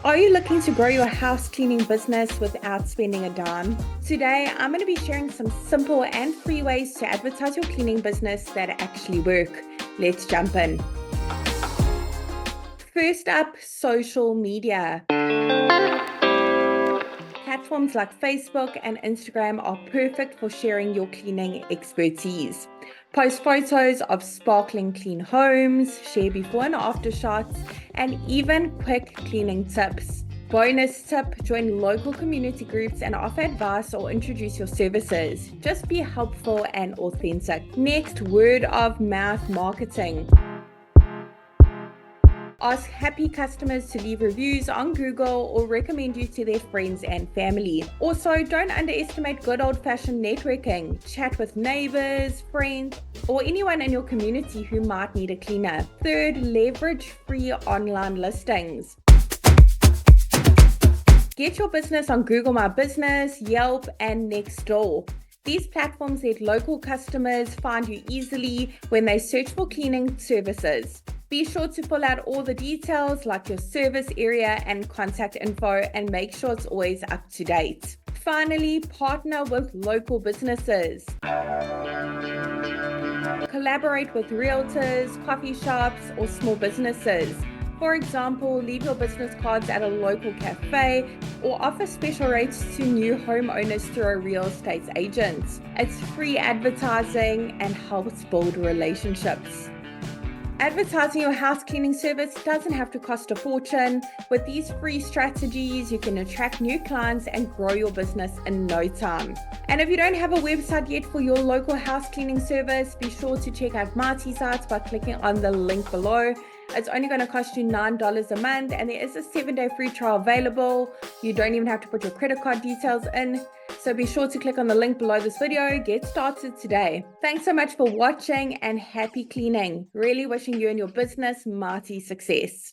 Are you looking to grow your house cleaning business without spending a dime? Today, I'm going to be sharing some simple and free ways to advertise your cleaning business that actually work. Let's jump in. First up, social media. Platforms like Facebook and Instagram are perfect for sharing your cleaning expertise. Post photos of sparkling clean homes, share before and after shots, and even quick cleaning tips. Bonus tip, join local community groups and offer advice or introduce your services. Just be helpful and authentic. Next, word of mouth marketing. Ask happy customers to leave reviews on Google or recommend you to their friends and family. Also, don't underestimate good old-fashioned networking. Chat with neighbors, friends, or anyone in your community who might need a cleaner. Third, leverage free online listings. Get your business on Google My Business, Yelp, and Nextdoor. These platforms let local customers find you easily when they search for cleaning services. Be sure to fill out all the details like your service area and contact info and make sure it's always up to date. Finally, partner with local businesses. Collaborate with realtors, coffee shops, or small businesses. For example, leave your business cards at a local cafe or offer special rates to new homeowners through a real estate agent. It's free advertising and helps build relationships. Advertising your house cleaning service doesn't have to cost a fortune. With these free strategies, you can attract new clients and grow your business in no time. And if you don't have a website yet for your local house cleaning service, be sure to check out Marty sites by clicking on the link below. It's only going to cost you $9 a month, and there is a 7-day free trial available. You don't even have to put your credit card details in. So be sure to click on the link below this video. Get started today. Thanks so much for watching and happy cleaning. Really wishing you and your business mighty success.